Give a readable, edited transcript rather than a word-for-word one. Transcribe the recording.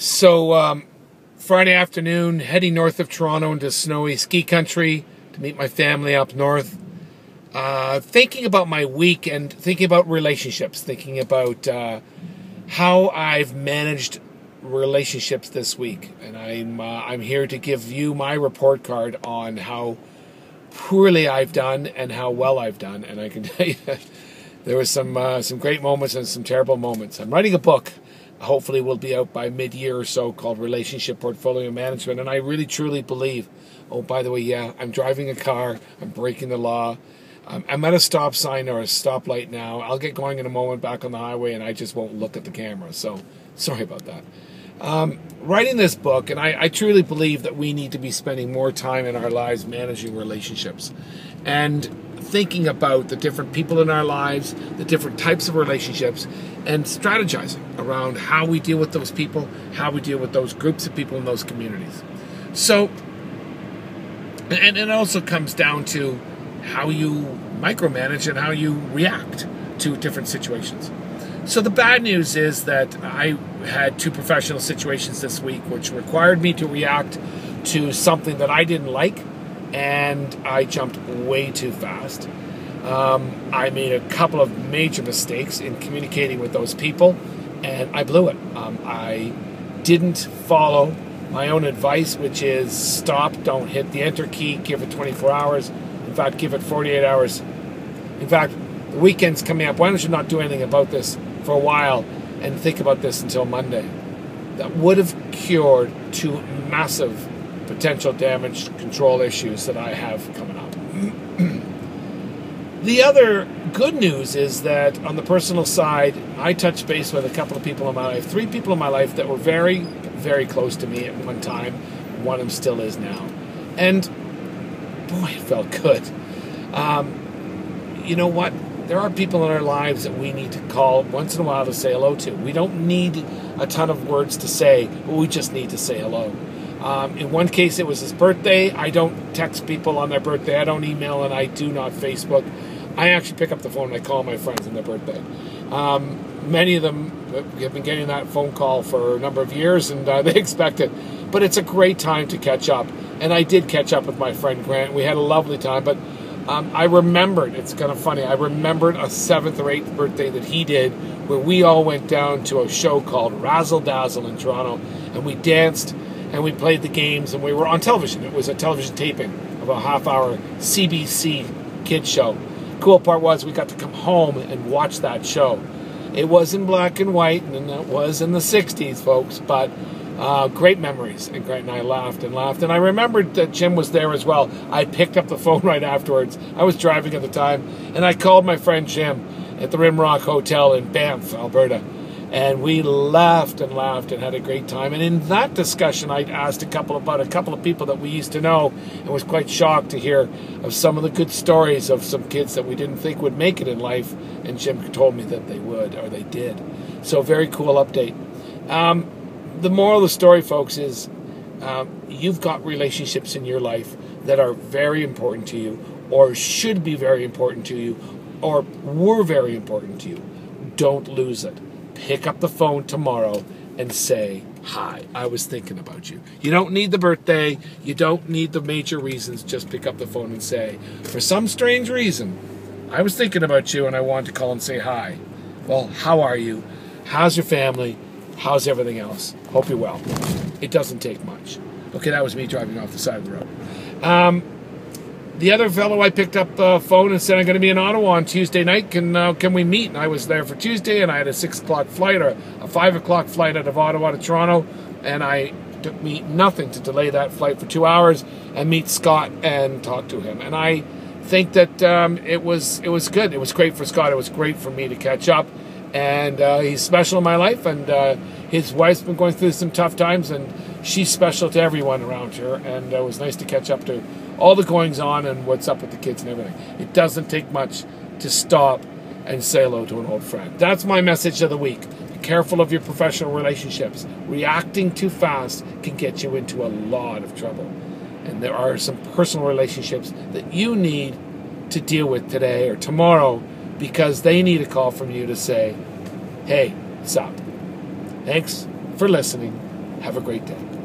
So Friday afternoon, heading north of Toronto into snowy ski country to meet my family up north. Thinking about my week and thinking about relationships, thinking about how I've managed relationships this week, and I'm here to give you my report card on how poorly I've done and how well I've done. And I can tell you that there was some great moments and some terrible moments. I'm writing a book. Hopefully will be out by mid-year or so, called Relationship Portfolio Management. And I really, truly believe, oh, by the way, yeah, I'm driving a car. I'm breaking the law. I'm at a stop sign or a stoplight now. I'll get going in a moment back on the highway, and I just won't look at the camera. So sorry about that. Writing this book, and I truly believe that we need to be spending more time in our lives managing relationships and thinking about the different people in our lives, the different types of relationships, and strategizing around how we deal with those people, how we deal with those groups of people in those communities. So, and it also comes down to how you micromanage and how you react to different situations. So the bad news is that I had two professional situations this week which required me to react to something that I didn't like, and I jumped way too fast. I made a couple of major mistakes in communicating with those people, and I blew it. I didn't follow my own advice, which is stop, don't hit the enter key, give it 24 hours. In fact, give it 48 hours. In fact, the weekend's coming up. Why don't you not do anything about this for a while and think about this until Monday? That would have cured two massive potential damage control issues that I have coming up. The other good news is that on the personal side, I touched base with a couple of people in my life, three people in my life that were very, very close to me at one time. One of them still is now. And boy, it felt good. You know what? There are people in our lives that we need to call once in a while to say hello to. We don't need a ton of words to say, but we just need to say hello. In one case, it was his birthday. I don't text people on their birthday. I don't email, and I do not Facebook. I actually pick up the phone and I call my friends on their birthday. Many of them have been getting that phone call for a number of years, and they expect it. But it's a great time to catch up. And I did catch up with my friend Grant. We had a lovely time, but I remembered, it's kind of funny, I remembered a 7th or 8th birthday that he did where we all went down to a show called Razzle Dazzle in Toronto, and we danced and we played the games, and we were on television. It was a television taping of a half-hour CBC kids show. Cool part was we got to come home and watch that show. It was in black and white, and it was in the 60s, folks, but great memories. And Grant and I laughed and laughed. And I remembered that Jim was there as well. I picked up the phone right afterwards. I was driving at the time, and I called my friend Jim at the Rimrock Hotel in Banff, Alberta. And we laughed and laughed and had a great time. And in that discussion, I asked about a couple of people that we used to know, and was quite shocked to hear of some of the good stories of some kids that we didn't think would make it in life. And Jim told me that they would, or they did. So very cool update. The moral of the story, folks, is you've got relationships in your life that are very important to you, or should be very important to you, or were very important to you. Don't lose it. Pick up the phone tomorrow and say, hi, I was thinking about you. You don't need the birthday. You don't need the major reasons. Just pick up the phone and say, for some strange reason, I was thinking about you and I wanted to call and say hi. Well, how are you? How's your family? How's everything else? Hope you're well. It doesn't take much. Okay, that was me driving off the side of the road. The other fellow, I picked up the phone and said, I'm going to be in Ottawa on Tuesday night. Can we meet? And I was there for Tuesday, and I had a 6 o'clock flight or a 5 o'clock flight out of Ottawa to Toronto. And I took me nothing to delay that flight for 2 hours and meet Scott and talk to him. And I think that it was good. It was great for Scott. It was great for me to catch up. And he's special in my life, and his wife's been going through some tough times, and she's special to everyone around her, and it was nice to catch up to all the goings on and what's up with the kids and everything. It doesn't take much to stop and say hello to an old friend. That's my message of the week. Be careful of your professional relationships. Reacting too fast can get you into a lot of trouble. And there are some personal relationships that you need to deal with today or tomorrow, because they need a call from you to say, hey, what's up? Thanks for listening. Have a great day.